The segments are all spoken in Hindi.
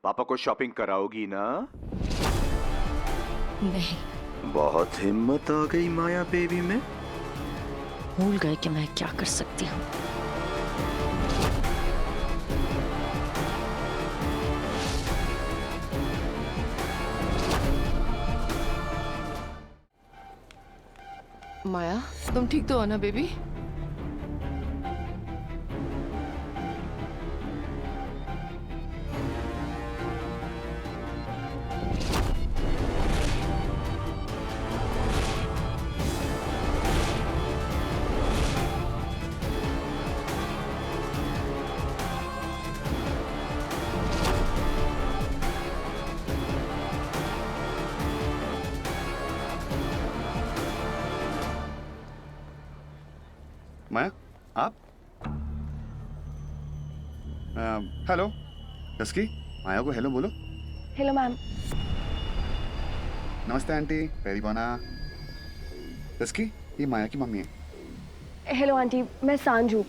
पापा को शॉपिंग कराओगी ना? नहीं। बहुत हिम्मत आ गई माया बेबी में। भूल गए कि मैं क्या कर सकती हूँ। माया, तुम ठीक तो हो ना बेबी? माया, आप? हेलो डस्की, माया को हेलो बोलो। Hello ma'am. नमस्ते आंटी, वेरी बोना। डस्की, ये माया की मम्मी है। हेलो आंटी, मैं सांजू।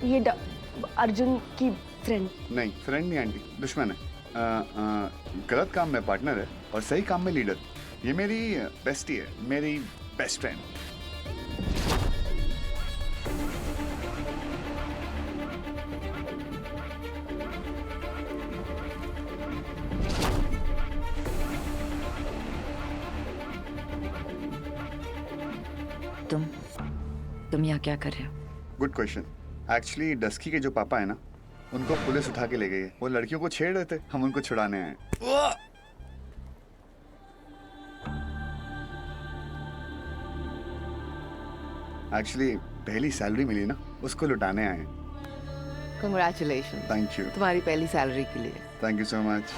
ये अर्जुन की फ्रेंड। नहीं, फ्रेंड नहीं आंटी, दुश्मन है। गलत काम में पार्टनर है और सही काम में लीडर। ये मेरी बेस्टी है, मेरी बेस्ट फ्रेंड। तुम यहाँ क्या कर रहे हो? Good question. एक्चुअली डस्की के जो पापा है ना, उनको पुलिस उठा के ले गई है। वो लड़कियों को छेड़ रहे थे, हम उनको छुड़ाने आए। एक्चुअली पहली सैलरी मिली ना, उसको लुटाने आए। कंग्रेचुलेशन। Thank you. तुम्हारी पहली सैलरी के लिए। Thank you so much.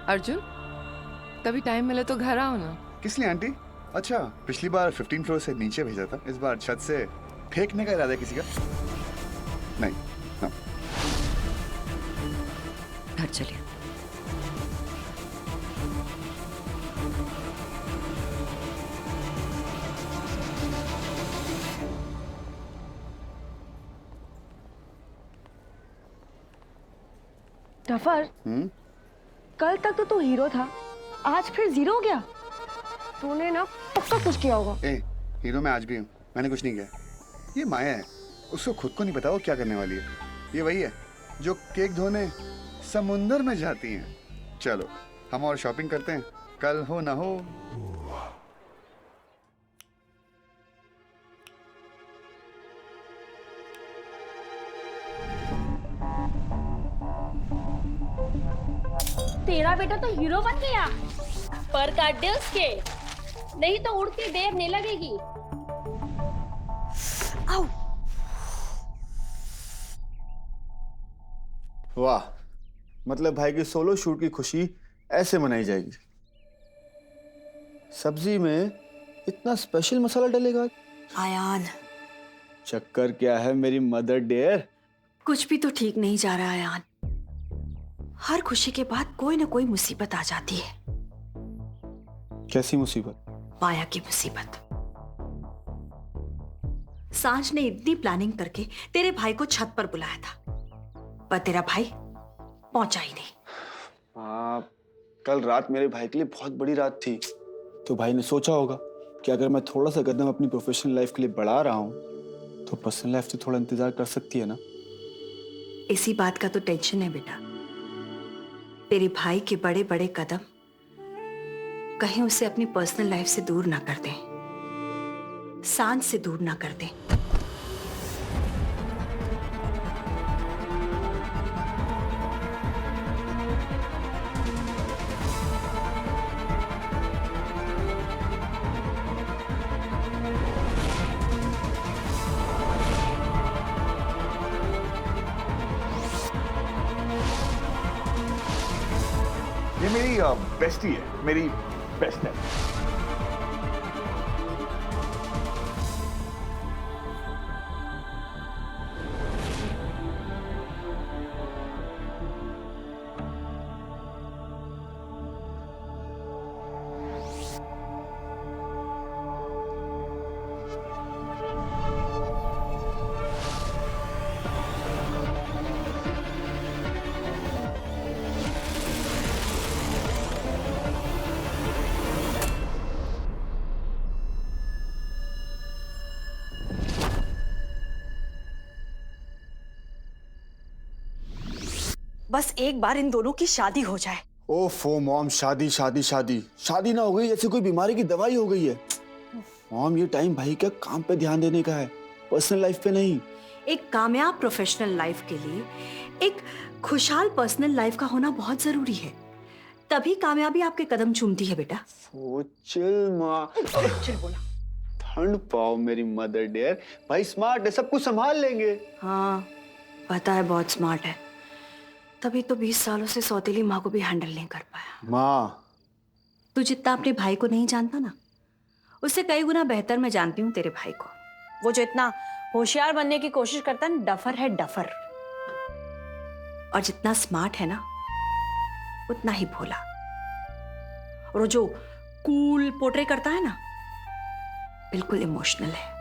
Arjun, कभी टाइम मिले तो घर आओ ना। किस लिए आंटी? अच्छा, पिछली बार 15 फ्लोर से नीचे भेजा था, इस बार छत से फेंकने का इरादा है किसी का? नहीं ना। घर चलिए। टफर, कल तक तो तू हीरो था, आज फिर जीरो हो गया। तूने ना पक्का कुछ किया होगा। ए, हीरो मैं आज भी हूँ, मैंने कुछ नहीं किया। ये माया है, उसको खुद को नहीं पता वो क्या करने वाली है। ये वही है जो केक धोने समुंदर में जाती हैं। चलो हम और शॉपिंग करते हैं, कल हो ना हो। तेरा बेटा तो हीरो बन गया। पर काट दे उसके, नहीं तो उड़ती देर नहीं लगेगी। आओ। वाह, मतलब भाई की सोलो शूट की खुशी ऐसे मनाई जाएगी। सब्जी में इतना स्पेशल मसाला डलेगा? आयान, चक्कर क्या है मेरी मदर डियर? कुछ भी तो ठीक नहीं जा रहा आयान। हर खुशी के बाद कोई ना कोई मुसीबत आ जाती है। कैसी मुसीबत? माया की मुसीबत। सांझ ने इतनी प्लानिंग करके तेरे भाई को छत पर बुलाया था, पर तेरा भाई पहुंचा ही नहीं। हाँ, कल रात मेरे भाई के लिए बहुत बड़ी रात थी। तो भाई ने सोचा होगा कि अगर मैं थोड़ा सा कदम अपनी प्रोफेशनल लाइफ के लिए बढ़ा रहा हूँ तो पर्सनल लाइफ से थोड़ा इंतजार कर सकती है ना। इसी बात का तो टेंशन है बेटा। तेरे भाई के बड़े बड़े कदम कहीं उसे अपनी पर्सनल लाइफ से दूर ना कर दें, सांझ से दूर ना कर दें। ये मेरी बेस्टी है, मेरी बेस्ट है। बस एक बार इन दोनों की शादी हो जाए। ओफो मॉम, शादी शादी शादी शादी ना हो गई जैसे कोई बीमारी की दवाई हो गई है। मॉम, ये टाइम भाई का काम पे ध्यान देने का है, पर्सनल लाइफ पे नहीं। एक कामयाब प्रोफेशनल लाइफ के लिए एक खुशहाल पर्सनल लाइफ का होना बहुत जरूरी है, तभी कामयाबी आपके कदम चूमती है बेटा। ओ चिल माँ, चल बोला। ठंड पाओ मेरी मदर डियर, भाई स्मार्ट है, सब कुछ संभाल लेंगे। हाँ पता है, बहुत स्मार्ट है, तभी तो 20 सालों से सौतेली माँ को भी हैंडल नहीं कर पाया। माँ, तू जितना अपने भाई को नहीं जानता ना, उससे कई गुना बेहतर मैं जानती हूँ तेरे भाई को। वो जो इतना होशियार बनने की कोशिश करता है, डफर है डफर। और जितना स्मार्ट है ना, उतना ही भोला। और वो जो कूल पोर्ट्रे करता है ना, बिल्कुल इमोशनल है।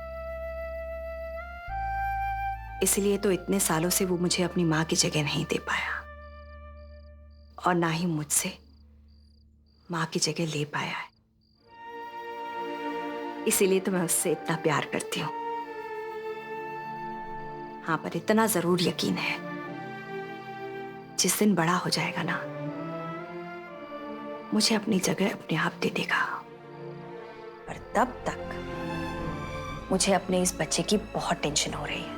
इसलिए तो इतने सालों से वो मुझे अपनी माँ की जगह नहीं दे पाया, और ना ही मुझसे माँ की जगह ले पाया है। इसीलिए तो मैं उससे इतना प्यार करती हूँ। हाँ, पर इतना जरूर यकीन है, जिस दिन बड़ा हो जाएगा ना, मुझे अपनी जगह अपने आप दे देगा। पर तब तक मुझे अपने इस बच्चे की बहुत टेंशन हो रही है,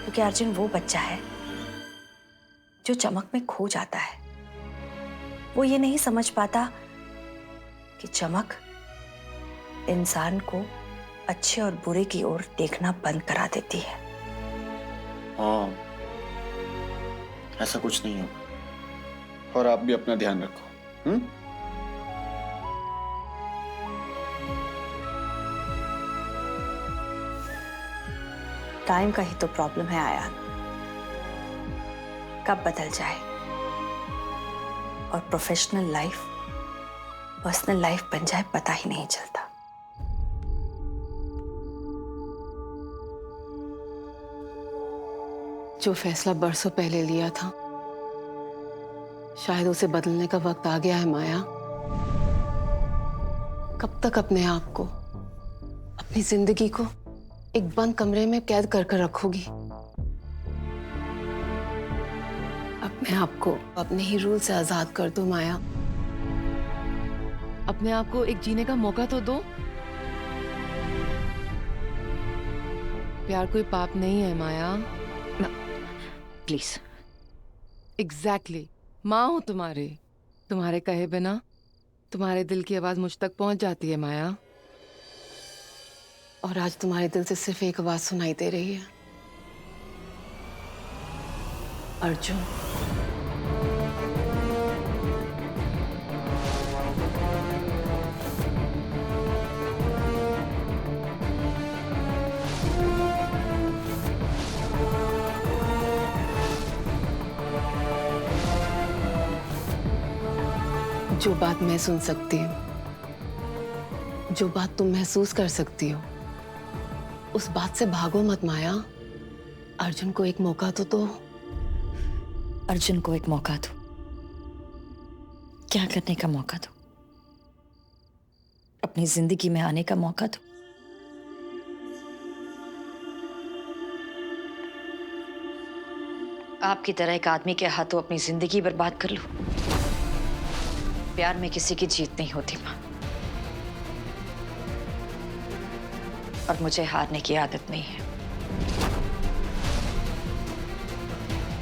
क्योंकि अर्जुन वो बच्चा है जो चमक में खो जाता है। वो ये नहीं समझ पाता कि चमक इंसान को अच्छे और बुरे की ओर देखना बंद करा देती है। हाँ, ऐसा कुछ नहीं होगा, और आप भी अपना ध्यान रखो। टाइम का ही तो प्रॉब्लम है आयान, कब बदल जाए और प्रोफेशनल लाइफ पर्सनल लाइफ बन जाए, पता ही नहीं चलता। जो फैसला बरसों पहले लिया था, शायद उसे बदलने का वक्त आ गया है माया। कब तक अपने आप को, अपनी जिंदगी को एक बंद कमरे में कैद कर कर रखोगी? अपने आप को अपने ही रूल से आजाद कर दो माया। अपने आप को एक जीने का मौका तो दो। प्यार कोई पाप नहीं है माया। प्लीज। एग्जैक्टली माँ हूं तुम्हारे कहे बिना तुम्हारे दिल की आवाज मुझ तक पहुंच जाती है माया। और आज तुम्हारे दिल से सिर्फ एक आवाज सुनाई दे रही है, अर्जुन। जो बात मैं सुन सकती हूँ, जो बात तुम महसूस कर सकती हो, उस बात से भागो मत माया। अर्जुन को एक मौका तो दो। अर्जुन को एक मौका दो। क्या करने का मौका दो? अपनी जिंदगी में आने का मौका दो। आपकी तरह एक आदमी के हाथों अपनी जिंदगी बर्बाद कर लूं? प्यार में किसी की जीत नहीं होती मां, और मुझे हारने की आदत नहीं है।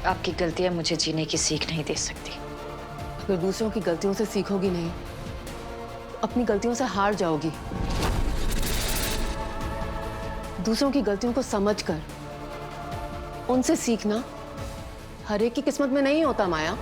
आपकी गलतियां मुझे जीने की सीख नहीं दे सकती। अगर दूसरों की गलतियों से सीखोगी नहीं, तो अपनी गलतियों से हार जाओगी। दूसरों की गलतियों को समझकर उनसे सीखना हर एक की किस्मत में नहीं होता माया।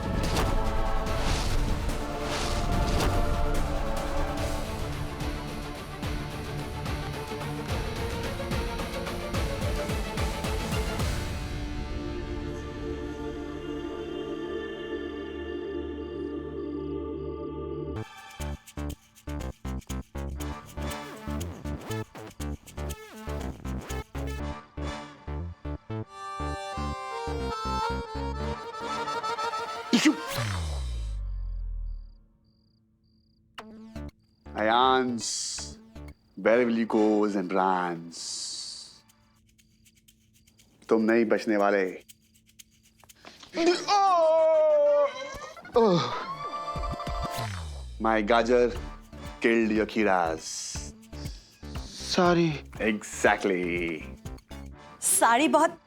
Ayans, where will you goes and runs? तुम नहीं बचने वाले। My gajar killed your kiras. Sorry. Exactly. Sari बहुत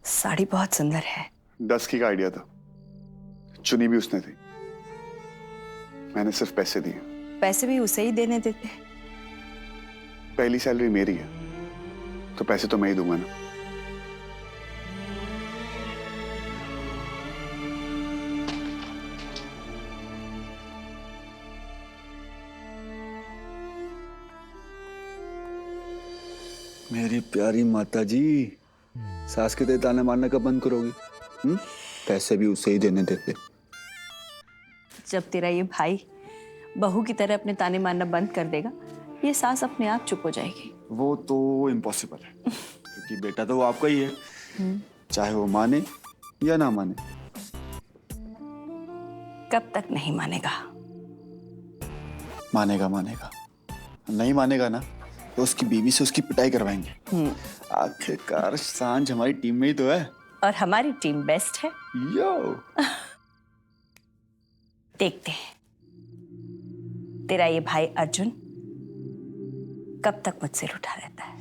साड़ी बहुत सुंदर है। 10 की का आइडिया था, चुनी भी उसने थी, मैंने सिर्फ पैसे दिए। पैसे भी उसे ही देने देते। पहली सैलरी मेरी है तो पैसे तो मैं ही दूंगा ना। मेरी प्यारी माता जी, सास के ताने मारने का बंद करोगी? पैसे भी उसे ही देने देते। जब तेरा ये भाई बहू की तरह अपने ताने मारना बंद कर देगा, ये सास अपने आप चुप हो जाएगी। वो तो इम्पॉसिबल है, क्योंकि बेटा तो वो आपका ही है, चाहे वो माने या ना माने। कब तक नहीं मानेगा? मानेगा मानेगा, नहीं मानेगा ना तो उसकी बीवी से उसकी पिटाई करवाएंगे। आखिरकार सांझ हमारी टीम में ही तो है। और हमारी टीम बेस्ट है। यो देखते हैं तेरा ये भाई अर्जुन कब तक मुझसे रूठा रहता है।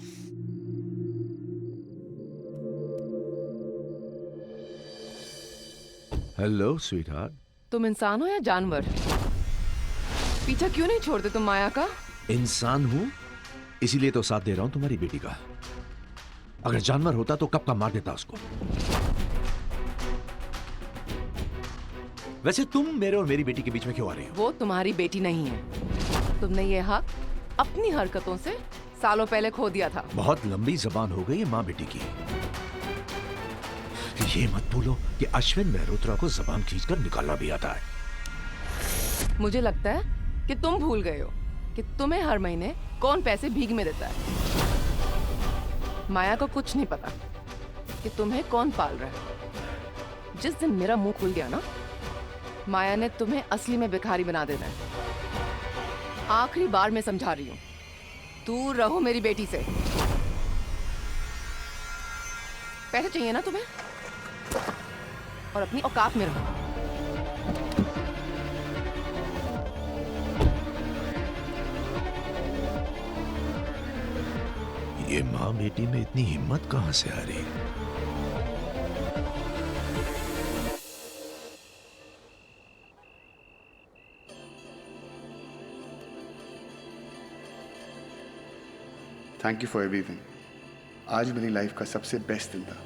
Hello sweetheart. तुम इंसान हो या जानवर? पीछा क्यों नहीं छोड़ते तुम माया का? इंसान हूं, इसीलिए तो साथ दे रहा हूं तुम्हारी बेटी का। अगर जानवर होता तो कब का मार देता उसको। वैसे तुम मेरे और मेरी बेटी के बीच में क्यों आ रही हो? वो तुम्हारी बेटी नहीं है। तुमने ये हक अपनी हरकतों से सालों पहले खो दिया था। बहुत लंबी जबान हो गई है माँ बेटी की। ये मत भूलो कि अश्विन मेहरोत्रा को जबान खींचकर निकालना भी आता है। मुझे लगता है कि तुम भूल गए हो कि तुम्हें हर महीने कौन पैसे भीख में देता है। माया को कुछ नहीं पता कि तुम्हें कौन पाल रहा है। जिस दिन मेरा मुंह खुल गया ना, माया ने तुम्हें असली में भिखारी बना देना है। आखिरी बार मैं समझा रही हूँ, दूर रहो मेरी बेटी से। पैसे चाहिए ना तुम्हें, और अपनी औकात में रहो। ये माँ बेटी में इतनी हिम्मत कहां से आ रही? Thank you for everything. आज मेरी लाइफ का सबसे बेस्ट दिन था।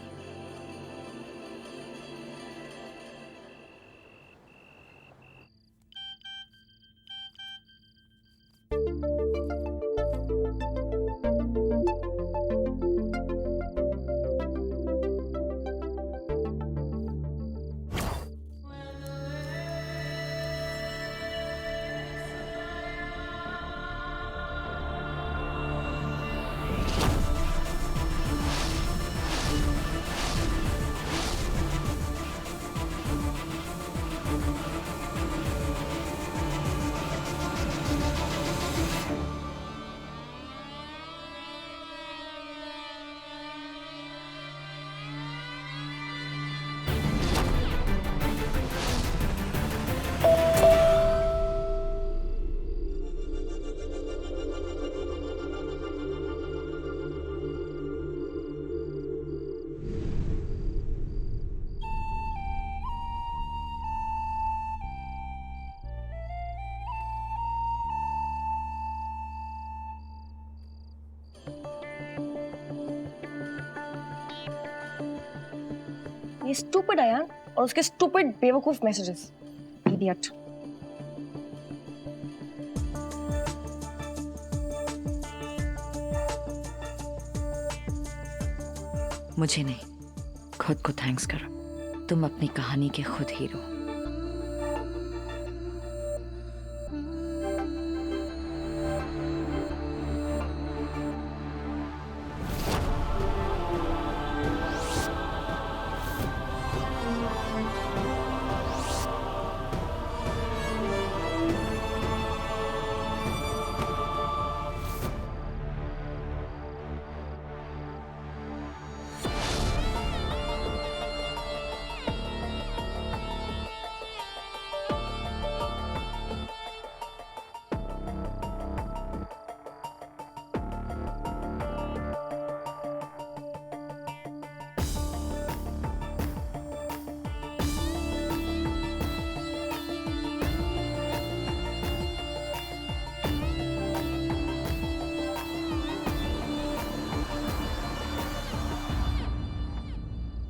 ये स्टूपिड अयान और उसके स्टूपिड बेवकूफ मैसेजेस। इडियट। मुझे नहीं, खुद को थैंक्स करो। तुम अपनी कहानी के खुद हीरो।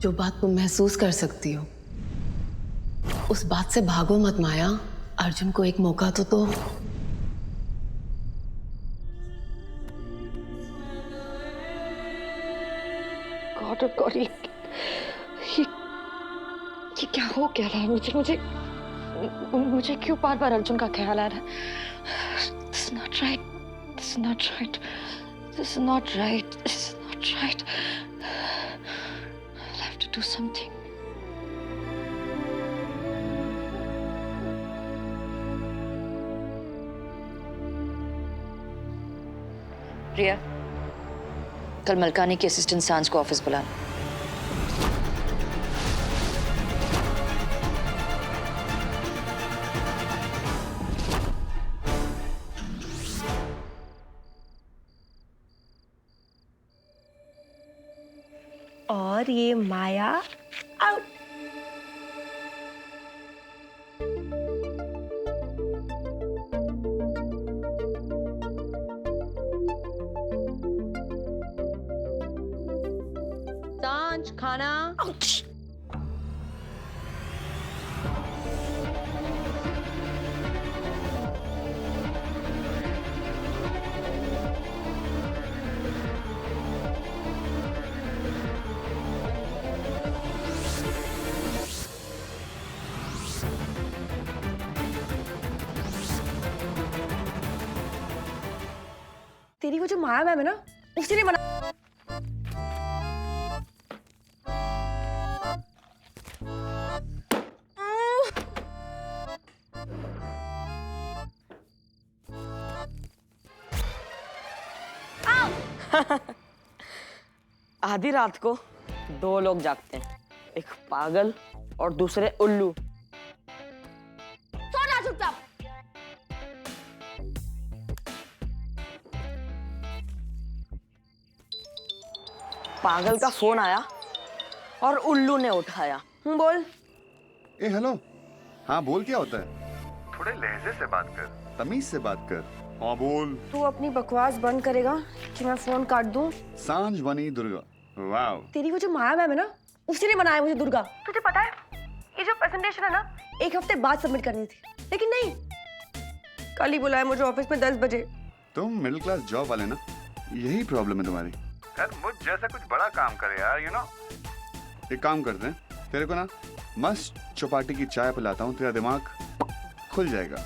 जो बात तुम महसूस कर सकती हो उस बात से भागो मत माया। अर्जुन को एक मौका तो दो। गॉड ये क्या हो क्या रहा है? मुझे मुझे क्यों बार बार अर्जुन का ख्याल आ रहा है? This is not right. This is not right. This is not right. This is not right. I'll have to do something. प्रिया, कल मलकानी के असिस्टेंट सांझ को ऑफिस बुलाना। और ये माया आउट। सांझ खाना। तेरी वो जो माया मैम है ना, उसी ने मना। आधी रात को दो लोग जागते हैं, एक पागल और दूसरे उल्लू। सो जा चुपचाप। पागल का फोन आया और उल्लू ने उठाया। बोल। ए हेलो। हाँ बोल, क्या होता है? थोड़े लहजे से बात कर, तमीज से बात कर। हाँ बोल। तू अपनी बकवास बंद करेगा कि मैं फोन काट दूं? सांझ बनी दुर्गा। वाव। तेरी वो जो माया मैम है ना, उसी ने बनाया मुझे दुर्गा। तुझे पता है ये जो प्रेजेंटेशन है ना, 1 हफ्ते बाद सबमिट करनी थी, लेकिन नहीं, कल ही बुलाया मुझे ऑफिस में 10 बजे। तुम मिडिल क्लास जॉब वाले ना, यही प्रॉब्लम है तुम्हारी। यार मुझ जैसा कुछ बड़ा काम करे यार, यू नो। एक काम करते हैं, तेरे को ना मस्त चौपाटी की चाय पिलाता हूँ, तेरा दिमाग खुल जाएगा।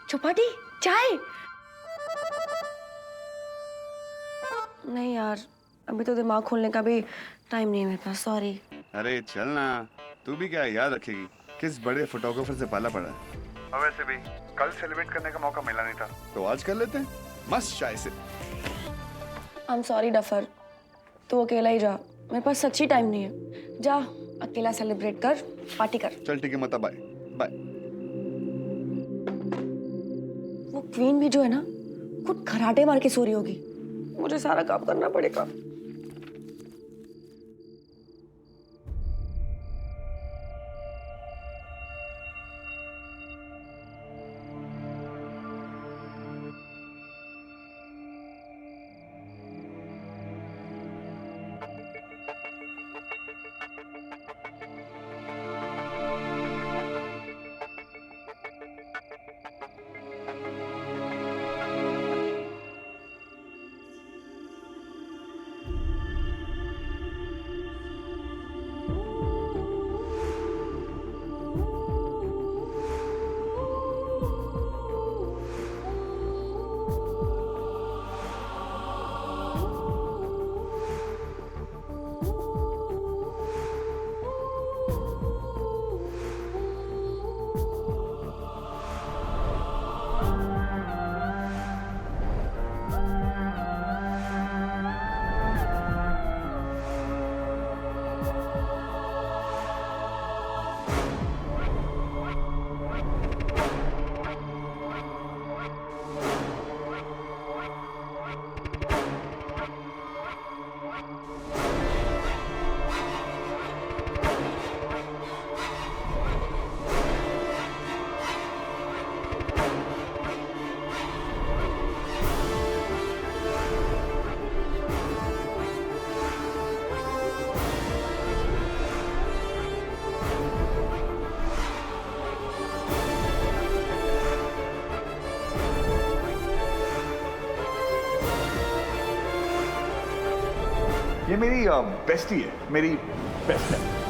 चौपाटी चाय? नहीं यार, अभी तो दिमाग खोलने का भी टाइम नहीं है मेरे पास, सॉरी। अरे चल ना, तू भी क्या याद रखेगी किस बड़े फोटोग्राफर से पाला पड़ा है। और वैसे भी कल सेलिब्रेट करने का मौका मिला नहीं था, तो आज कर लेते हैं मस्त चाय से। आई एम सॉरी डफर, तू अकेला ही जा, मेरे पास सच्ची टाइम नहीं है। जा अकेला सेलिब्रेट कर, पार्टी कर। चल ठीक है, मत बाय बाय। वो क्वीन भी जो है ना, खुद खराटे मार के सो रही होगी, मुझे सारा काम करना पड़ेगा। ये मेरी बेस्टी है, मेरी बेस्ट है।